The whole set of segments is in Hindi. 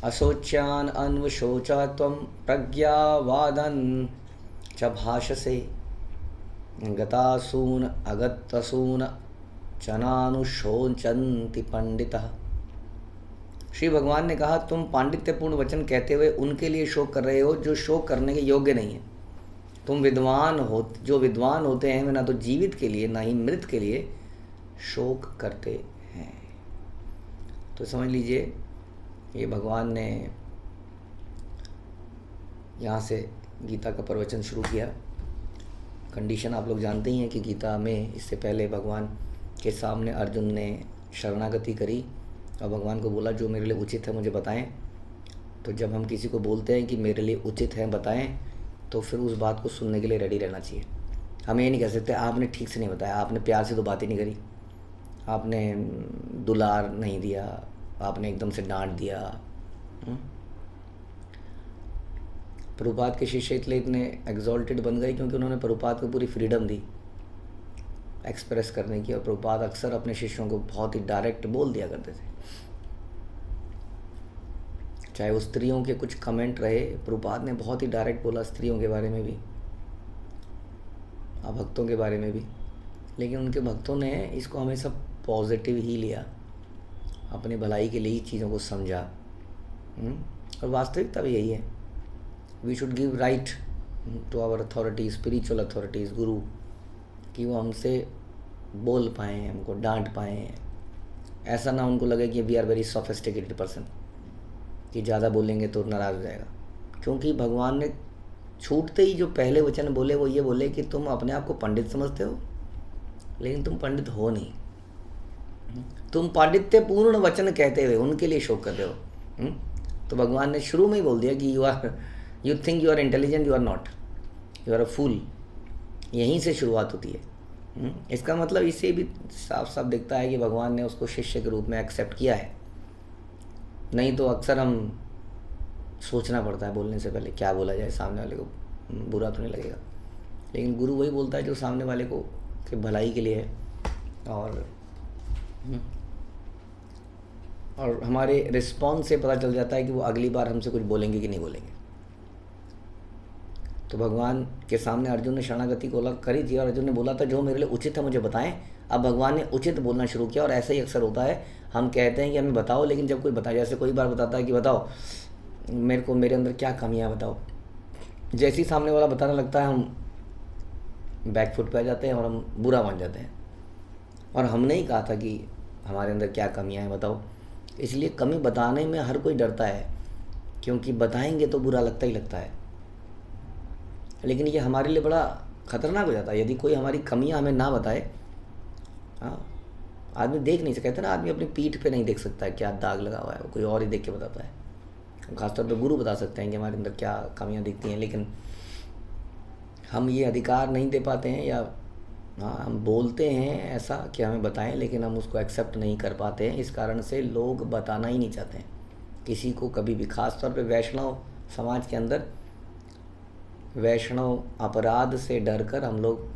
अशोच्यान अन्वशोचा त्वं प्रज्ञावादन च भाषसे गतासून अगतसून चनानुशोचन्ति पंडितः। श्री भगवान ने कहा, तुम पांडित्यपूर्ण वचन कहते हुए उनके लिए शोक कर रहे हो जो शोक करने के योग्य नहीं है। तुम विद्वान हो, जो विद्वान होते हैं वे ना तो जीवित के लिए ना ही मृत के लिए शोक करते हैं। तो समझ लीजिए, ये भगवान ने यहाँ से गीता का प्रवचन शुरू किया। कंडीशन आप लोग जानते ही हैं कि गीता में इससे पहले भगवान के सामने अर्जुन ने शरणागति करी और भगवान को बोला जो मेरे लिए उचित है मुझे बताएं। तो जब हम किसी को बोलते हैं कि मेरे लिए उचित है बताएं, तो फिर उस बात को सुनने के लिए रेडी रहना चाहिए। हम ये नहीं कह सकते आपने ठीक से नहीं बताया, आपने प्यार से तो बात ही नहीं करी, आपने दुलार नहीं दिया, आपने एकदम से डांट दिया। प्रभुपाद के शिष्य इतने एग्जॉल्टेड बन गए क्योंकि उन्होंने प्रभुपाद को पूरी फ्रीडम दी एक्सप्रेस करने की, और प्रभुपाद अक्सर अपने शिष्यों को बहुत ही डायरेक्ट बोल दिया करते थे। चाहे वो स्त्रियों के कुछ कमेंट रहे, प्रभुपाद ने बहुत ही डायरेक्ट बोला स्त्रियों के बारे में भी, भक्तों के बारे में भी। लेकिन उनके भक्तों ने इसको हमेशा पॉजिटिव ही लिया, अपने भलाई के लिए ही चीज़ों को समझा। और वास्तविकता भी यही है। We should give right to our authority, spiritual authorities, guru, कि वो हमसे बोल पाएँ, हमको डांट पाएँ। ऐसा ना उनको लगे कि we are very sophisticated person, कि ज़्यादा बोलेंगे तो नाराज़ हो जाएगा। क्योंकि भगवान ने छूटते ही जो पहले वचन बोले वो ये बोले कि तुम अपने आप को पंडित समझते हो, लेकिन तुम पंडित हो नहीं। तुम पांडित्यपूर्ण वचन कहते हुए उनके लिए शोक कर रहे हो। तो भगवान ने शुरू में ही बोल दिया कि you think you are intelligent, you are not, you are a fool. यहीं से शुरुआत होती है। इसका मतलब इससे भी साफ साफ दिखता है कि भगवान ने उसको शिष्य के रूप में एक्सेप्ट किया है। नहीं तो अक्सर हम सोचना पड़ता है बोलने से पहले क्या बोला जाए, सामने वाले को बुरा तो नहीं लगेगा। लेकिन गुरु वही बोलता है जो सामने वाले को के भलाई के लिए है। और हमारे रिस्पॉन्स से पता चल जाता है कि वो अगली बार हमसे कुछ बोलेंगे कि नहीं बोलेंगे। तो भगवान के सामने अर्जुन ने शरणागति को करी थी और अर्जुन ने बोला था जो मेरे लिए उचित है मुझे बताएं। अब भगवान ने उचित बोलना शुरू किया। और ऐसा ही अक्सर होता है, हम कहते हैं कि हमें बताओ, लेकिन जब कोई बताए, जैसे कोई बार बताता है कि बताओ मेरे को मेरे अंदर क्या कमियां बताओ, जैसे ही सामने वाला बताने लगता है हम बैकफुट पे आ जाते हैं और हम बुरा मान जाते हैं। और हमने ही कहा था कि हमारे अंदर क्या कमियां हैं बताओ। इसलिए कमी बताने में हर कोई डरता है, क्योंकि बताएंगे तो बुरा लगता ही लगता है। लेकिन ये हमारे लिए बड़ा खतरनाक हो जाता है यदि कोई हमारी कमियां हमें ना बताए। हाँ, आदमी देख नहीं सकता, कहते ना आदमी अपनी पीठ पे नहीं देख सकता है क्या दाग लगा हुआ है, वो कोई और ही देख के बताता है। खासतौर पे गुरु बता सकते हैं कि हमारे अंदर क्या कमियां दिखती हैं, लेकिन हम ये अधिकार नहीं दे पाते हैं। या हाँ, हम बोलते हैं ऐसा कि हमें बताएं, लेकिन हम उसको एक्सेप्ट नहीं कर पाते हैं। इस कारण से लोग बताना ही नहीं चाहते हैं किसी को कभी भी। खासतौर पे वैष्णव समाज के अंदर वैष्णव अपराध से डर कर हम लोग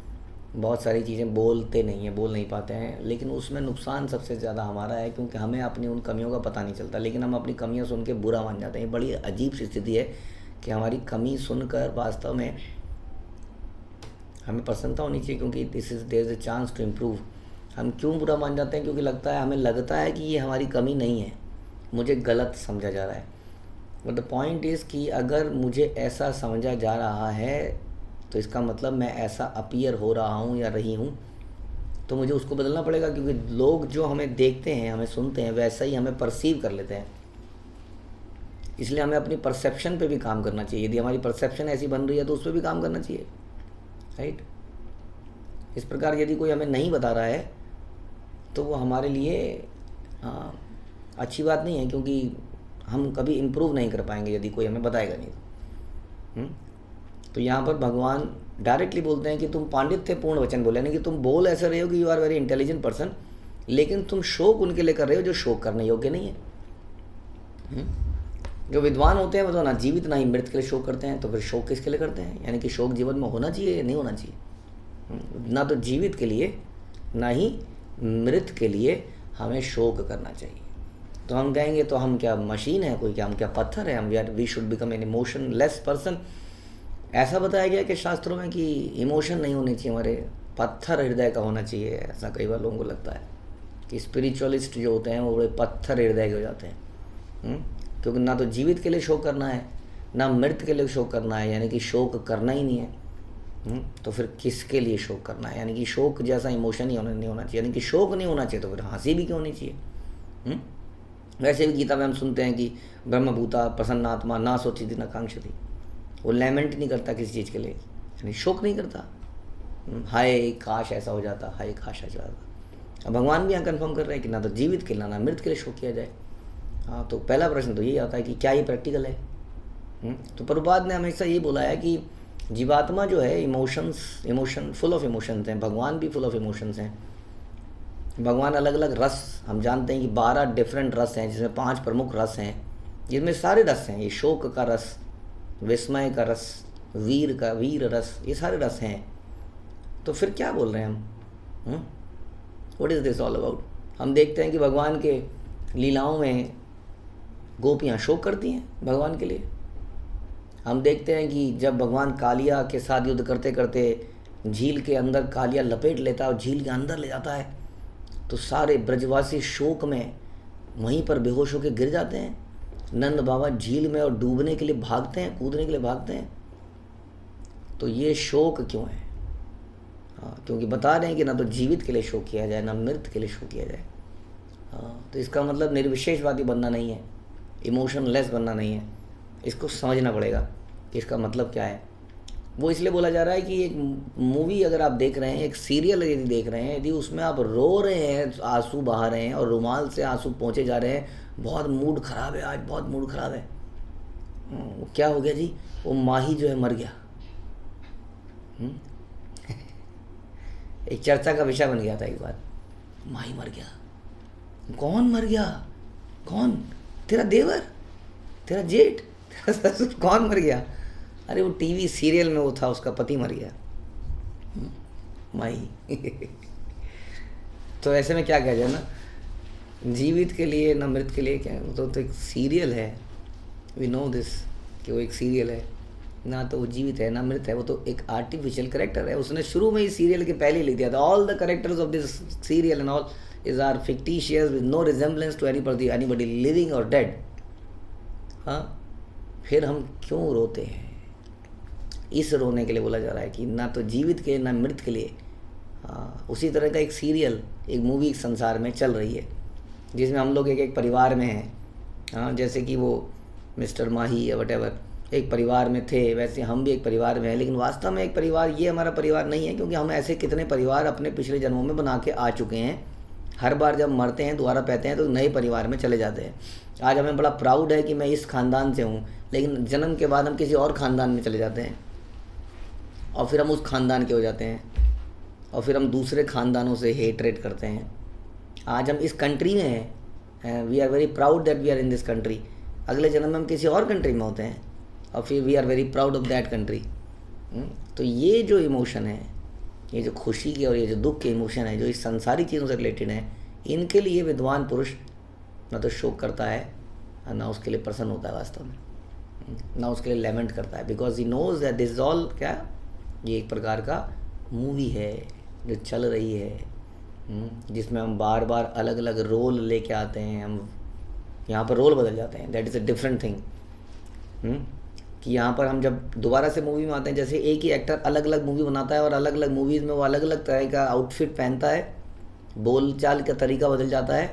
बहुत सारी चीज़ें बोलते नहीं हैं, बोल नहीं पाते हैं। लेकिन उसमें नुकसान सबसे ज़्यादा हमारा है, क्योंकि हमें अपनी उन कमियों का पता नहीं चलता, लेकिन हम अपनी कमियां सुन के बुरा मान जाते हैं। ये बड़ी अजीब सी स्थिति है कि हमारी कमी सुनकर वास्तव में हमें प्रसन्नता होनी चाहिए, क्योंकि there is a chance to improve. हम क्यों बुरा मान जाते हैं? क्योंकि लगता है, हमें लगता है कि ये हमारी कमी नहीं है, मुझे गलत समझा जा रहा है। बट द पॉइंट इज़ कि अगर मुझे ऐसा समझा जा रहा है तो इसका मतलब मैं ऐसा अपीयर हो रहा हूँ या रही हूँ, तो मुझे उसको बदलना पड़ेगा। क्योंकि लोग जो हमें देखते हैं, हमें सुनते हैं, वैसा ही हमें परसीव कर लेते हैं। इसलिए हमें अपनी परसेप्शन पे भी काम करना चाहिए। यदि हमारी परसेप्शन ऐसी बन रही है तो उस पर भी काम करना चाहिए, राइट। इस प्रकार यदि कोई हमें नहीं बता रहा है तो वो हमारे लिए अच्छी बात नहीं है, क्योंकि हम कभी इम्प्रूव नहीं कर पाएंगे यदि कोई हमें बताएगा नहीं। तो यहाँ पर भगवान डायरेक्टली बोलते हैं कि तुम पांडित्यपूर्ण वचन बोले, यानी कि तुम बोल ऐसे रहे हो कि you are very intelligent person, लेकिन तुम शोक उनके लिए कर रहे हो जो शोक करने योग्य नहीं है। जो विद्वान होते हैं वो तो ना जीवित ना ही मृत के लिए शोक करते हैं, तो फिर शोक किसके लिए करते हैं? यानी कि शोक जीवन में होना चाहिए या नहीं होना चाहिए? ना तो जीवित के लिए ना ही मृत के लिए हमें शोक करना चाहिए। तो हम कहेंगे तो हम क्या मशीन है कोई, क्या हम क्या पत्थर है, हम यार we should become an emotionless person. ऐसा बताया गया कि शास्त्रों में कि इमोशन नहीं होने चाहिए हमारे, पत्थर हृदय का होना चाहिए। ऐसा कई बार लोगों को लगता है कि स्पिरिचुअलिस्ट जो होते हैं वो बड़े पत्थर हृदय के हो जाते हैं। क्योंकि ना तो जीवित के लिए शोक करना है, ना मृत के लिए शोक करना है, यानी कि शोक करना ही नहीं है। तो फिर किसके लिए शोक करना है, यानी कि शोक जैसा इमोशन ही नहीं होना चाहिए, यानी कि शोक नहीं होना चाहिए तो फिर हंसी भी क्यों होनी चाहिए। वैसे भी गीता में हम सुनते हैं कि ब्रह्मभूता प्रसन्नात्मा ना सोची थी ना कांक्षती, वो लैमेंट नहीं करता किसी चीज़ के लिए, यानी शोक नहीं करता। हाय काश ऐसा हो जाता, हाय काश ऐसा हो जाता। अब भगवान भी यहाँ कन्फर्म कर रहे हैं कि ना तो जीवित के लिए ना मृत के लिए शोक किया जाए। हाँ, तो पहला प्रश्न तो यही आता है कि क्या ये प्रैक्टिकल है। तो प्रभुपाद ने हमेशा यही बोला है कि जीवात्मा जो है इमोशन फुल ऑफ इमोशंस हैं, भगवान भी फुल ऑफ इमोशंस हैं। भगवान अलग अलग रस, हम जानते हैं कि 12 डिफरेंट रस हैं, जिसमें 5 प्रमुख रस हैं, जिसमें सारे रस हैं। ये शोक का रस, विस्मय का रस, वीर रस, ये सारे रस हैं। तो फिर क्या बोल रहे हैं हम, what is this all about. हम देखते हैं कि भगवान के लीलाओं में गोपियाँ शोक करती हैं भगवान के लिए। हम देखते हैं कि जब भगवान कालिया के साथ युद्ध करते करते झील के अंदर कालिया लपेट लेता है और झील के अंदर ले जाता है, तो सारे ब्रजवासी शोक में वहीं पर बेहोश होकर गिर जाते हैं। नंद बाबा झील में और डूबने के लिए भागते हैं, कूदने के लिए भागते हैं। तो ये शोक क्यों है। हाँ, क्योंकि बता रहे हैं कि ना तो जीवित के लिए शोक किया जाए ना मृत के लिए शोक किया जाए। हाँ, तो इसका मतलब निर्विशेषवादी बनना नहीं है, इमोशनलेस बनना नहीं है। इसको समझना पड़ेगा कि इसका मतलब क्या है। वो इसलिए बोला जा रहा है कि एक मूवी अगर आप देख रहे हैं, एक सीरियल यदि देख रहे हैं, यदि उसमें आप रो रहे हैं, आंसू बहा रहे हैं और रुमाल से आंसू पहुँचे जा रहे हैं, बहुत मूड ख़राब है आज, बहुत मूड ख़राब है, क्या हो गया जी, वो माही जो है मर गया। एक चर्चा का विषय बन गया था एक बार, माही मर गया। कौन मर गया, कौन, तेरा देवर, तेरा जेठ, तेरा ससुर, कौन मर गया। अरे वो टीवी सीरियल में वो था, उसका पति मर गया, माही। तो ऐसे में क्या कहा जाए ना, जीवित के लिए ना मृत के लिए, क्या तो एक सीरियल है, वी नो दिस कि वो एक सीरियल है, ना तो वो जीवित है ना मृत है, वो तो एक आर्टिफिशियल करेक्टर है। उसने शुरू में ही सीरियल के पहले ही लिख दिया था, all the characters of this serial and all is are fictitious with no resemblance to anybody living और डेड। हाँ, फिर हम क्यों रोते हैं, इस रोने के लिए बोला जा रहा है कि ना तो जीवित के ना मृत के लिए। हाँ, उसी तरह का एक सीरियल, एक मूवी संसार में चल रही है, जिसमें हम लोग एक एक परिवार में हैं। हाँ, जैसे कि वो मिस्टर माही या वटेवर एक परिवार में थे, वैसे हम भी एक परिवार में हैं। लेकिन वास्तव में एक परिवार ये हमारा परिवार नहीं है, क्योंकि हम ऐसे कितने परिवार अपने पिछले जन्मों में बना के आ चुके हैं। हर बार जब मरते हैं, दोबारा पैते हैं, तो नए परिवार में चले जाते हैं। आज हमें बड़ा प्राउड है कि मैं इस ख़ानदान से हूँ, लेकिन जन्म के बाद हम किसी और ख़ानदान में चले जाते हैं, और फिर हम उस ख़ानदान के हो जाते हैं, और फिर हम दूसरे ख़ानदानों से हेटरेट करते हैं। आज हम इस कंट्री में हैं, we are very proud that we are in this country. अगले जन्म में हम किसी और कंट्री में होते हैं, और फिर we are very proud of that country. तो ये जो इमोशन है, ये जो खुशी के और ये जो दुख के इमोशन है, जो इस संसारी चीज़ों से रिलेटेड है, इनके लिए विद्वान पुरुष ना तो शोक करता है, ना उसके लिए प्रसन्न होता है वास्तव में, ना उसके लिए लेमेंट करता है, because he knows that this all क्या, ये एक प्रकार का मूवी है जो चल रही है, जिसमें हम बार बार अलग अलग रोल लेके आते हैं। हम यहाँ पर रोल बदल जाते हैं, that is a different thing. कि यहाँ पर हम जब दोबारा से मूवी में आते हैं, जैसे एक ही एक्टर अलग अलग मूवी बनाता है और अलग अलग मूवीज़ में वो अलग अलग तरह का आउटफिट पहनता है, बोलचाल का तरीका बदल जाता है,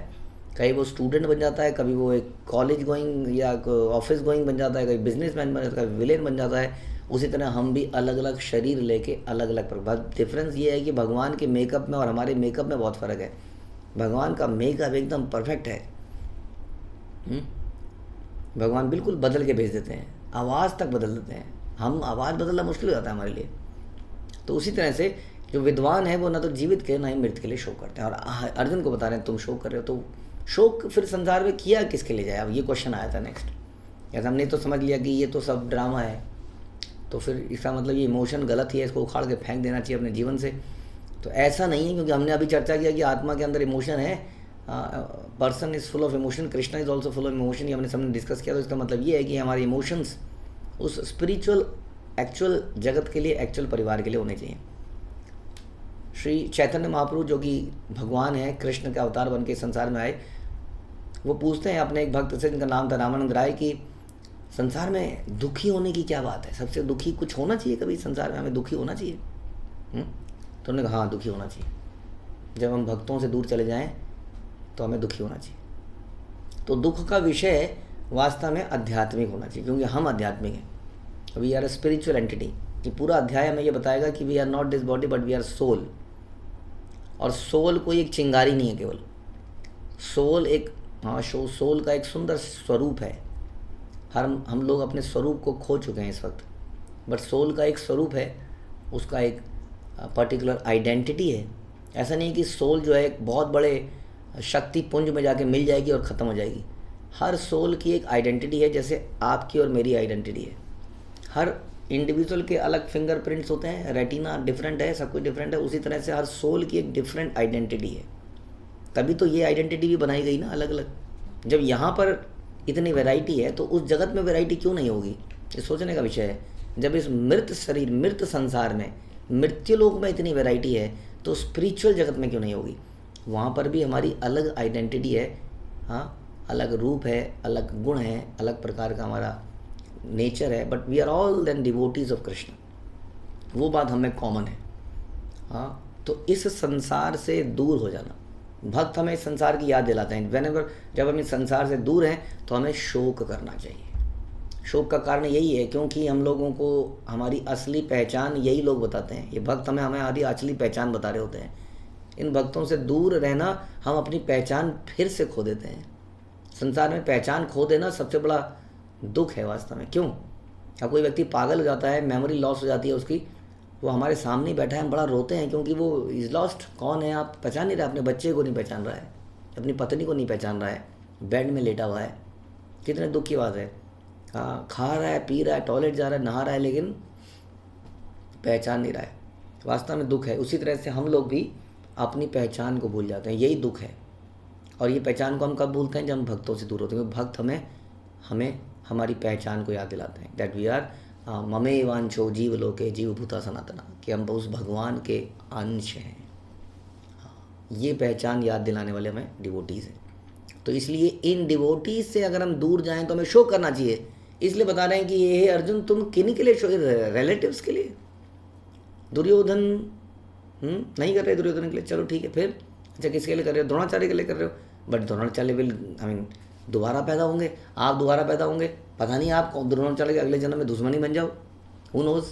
कहीं वो स्टूडेंट बन जाता है, कभी वो एक कॉलेज गोइंग या ऑफिस गोइंग बन जाता है, कभी बिजनेसमैन बन जाता है, कभी विलेन बन जाता है। उसी तरह हम भी अलग अलग शरीर लेके अलग अलग बस डिफरेंस ये है कि भगवान के मेकअप में और हमारे मेकअप में बहुत फ़र्क है। भगवान का मेकअप एकदम परफेक्ट है, भगवान बिल्कुल बदल के भेज देते हैं, आवाज़ तक बदल देते हैं। हम आवाज़ बदलना मुश्किल हो जाता है हमारे लिए। तो उसी तरह से जो विद्वान है वो ना तो जीवित के ना ही मृत के लिए शोक करते हैं। और अर्जुन को बता रहे हैं तुम शोक कर रहे हो, तो शोक फिर संसार में किया किसके लिए जाए। अब ये क्वेश्चन आया था नेक्स्ट, जैसे हमने तो समझ लिया कि ये तो सब ड्रामा है, तो फिर इसका मतलब ये इमोशन गलत ही है, इसको उखाड़ के फेंक देना चाहिए अपने जीवन से। तो ऐसा नहीं है, क्योंकि हमने अभी चर्चा किया कि आत्मा के अंदर इमोशन है, person is full of emotion, Krishna is also full of emotion, ये हमने सबने डिस्कस किया। तो इसका मतलब ये है कि हमारे इमोशंस उस स्पिरिचुअल एक्चुअल जगत के लिए, एक्चुअल परिवार के लिए होने चाहिए। श्री चैतन्य महाप्रभु जो कि भगवान है, कृष्ण के अवतार बन के संसार में आए, वो पूछते हैं अपने एक भक्त से जिनका नाम था रामानंद राय कि संसार में दुखी होने की क्या बात है, सबसे दुखी कुछ होना चाहिए कभी संसार में, हमें दुखी होना चाहिए? तो उन्होंने कहा हाँ दुखी होना चाहिए, जब हम भक्तों से दूर चले जाएं तो हमें दुखी होना चाहिए। तो दुख का विषय वास्तव में आध्यात्मिक होना चाहिए, क्योंकि हम आध्यात्मिक हैं, we are a spiritual entity. ये पूरा अध्याय हमें ये बताएगा कि we are not this body but we are soul. और सोल कोई एक चिंगारी नहीं है केवल, सोल एक सोल का एक सुंदर स्वरूप है। हम लोग अपने स्वरूप को खो चुके हैं इस वक्त, बट सोल का एक स्वरूप है, उसका एक पर्टिकुलर आइडेंटिटी है। ऐसा नहीं कि सोल जो है एक बहुत बड़े शक्ति पुंज में जाके मिल जाएगी और ख़त्म हो जाएगी। हर सोल की एक आइडेंटिटी है, जैसे आपकी और मेरी आइडेंटिटी है। हर इंडिविजुअल के अलग फिंगरप्रिंट्स होते हैं, रेटिना डिफरेंट है, सब कुछ डिफरेंट है, उसी तरह से हर सोल की एक डिफरेंट आइडेंटिटी है। तभी तो ये आइडेंटिटी भी बनाई गई ना अलग अलग। जब यहाँ पर इतनी वैरायटी है तो उस जगत में वैरायटी क्यों नहीं होगी, ये सोचने का विषय है। जब इस मृत शरीर, मृत संसार में, मृत्यु लोक में इतनी वैरायटी है तो स्पिरिचुअल जगत में क्यों नहीं होगी? वहाँ पर भी हमारी अलग आइडेंटिटी है, हाँ, अलग रूप है, अलग गुण है, अलग प्रकार का हमारा नेचर है, but we are all then devotees of Krishna. वो बात हमें कॉमन है। हाँ, तो इस संसार से दूर हो जाना, भक्त हमें इस संसार की याद दिलाते हैं। व्हेनेवर जब हम इस संसार से दूर हैं तो हमें शोक करना चाहिए। शोक का कारण यही है क्योंकि हम लोगों को हमारी असली पहचान यही लोग बताते हैं। ये भक्त हमें हमारी असली पहचान बता रहे होते हैं। इन भक्तों से दूर रहना, हम अपनी पहचान फिर से खो देते हैं। संसार में पहचान खो देना सबसे बड़ा दुख है वास्तव में। क्यों? अब कोई व्यक्ति पागल हो जाता है, मेमोरी लॉस हो जाती है उसकी, वो हमारे सामने बैठा है, हम बड़ा रोते हैं क्योंकि वो इज लॉस्ट। कौन है आप पहचान नहीं रहे, अपने बच्चे को नहीं पहचान रहा है, अपनी पत्नी को नहीं पहचान रहा है, बेड में लेटा हुआ है। कितने दुख की बात है। हाँ, खा रहा है, पी रहा है, टॉयलेट जा रहा है, नहा रहा है, लेकिन पहचान नहीं रहा है। वास्तव में दुख है। उसी तरह से हम लोग भी अपनी पहचान को भूल जाते हैं, यही दुख है। और ये पहचान को हम कब भूलते हैं? जब हम भक्तों से दूर होते हैं। भक्त हमें हमारी पहचान को याद दिलाते हैं, दैट वी आर ममे वांछो जीव लोके जीव भूता सनातना, कि हम उस भगवान के अंश हैं। ये पहचान याद दिलाने वाले हमें डिवोटीज़ हैं। तो इसलिए इन डिवोटीज से अगर हम दूर जाएं तो हमें शोक करना चाहिए। इसलिए बता रहे हैं कि ये अर्जुन तुम किन्हीं के लिए शोक, रिलेटिव्स के लिए। दुर्योधन नहीं कर रहे दुर्योधन के लिए, चलो ठीक है। फिर अच्छा किसके लिए कर रहे हो? द्रोणाचार्य के लिए कर रहे हो, बट द्रोणाचार्य विल दोबारा पैदा होंगे, आप दोबारा पैदा होंगे, पता नहीं आप द्रोणाचार्य के अगले जन्म में दुश्मनी बन जाओ, हु नोज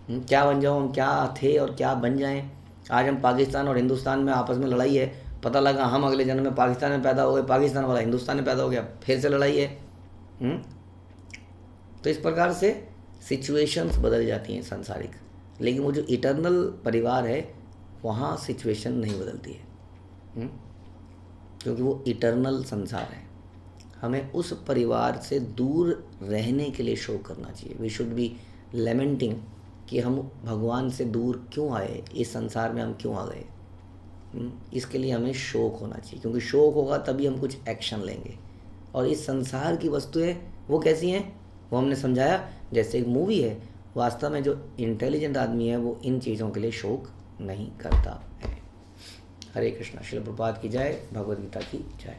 क्या बन जाओ, हम क्या थे और क्या बन जाएं। आज हम पाकिस्तान और हिंदुस्तान में आपस में लड़ाई है, पता लगा हम अगले जन्म में पाकिस्तान में पैदा हो गए, पाकिस्तान वाला हिंदुस्तान में पैदा हो गया, फिर से लड़ाई है। तो इस प्रकार से सिचुएशंस बदल जाती हैं सांसारिक, लेकिन वो जो इटर्नल परिवार है वहाँ सिचुएशन नहीं बदलती है, क्योंकि वो इटर्नल संसार है। हमें उस परिवार से दूर रहने के लिए शोक करना चाहिए। वी शुड बी लेमेंटिंग कि हम भगवान से दूर क्यों आए, इस संसार में हम क्यों आ गए। इसके लिए हमें शोक होना चाहिए, क्योंकि शोक होगा तभी हम कुछ एक्शन लेंगे। और इस संसार की वस्तुएं वो कैसी हैं, वो हमने समझाया जैसे एक मूवी है। वास्तव में जो इंटेलिजेंट आदमी है वो इन चीज़ों के लिए शोक नहीं करता है। हरे कृष्णा। श्रील प्रभुपाद की जय, भगवद गीता की जय।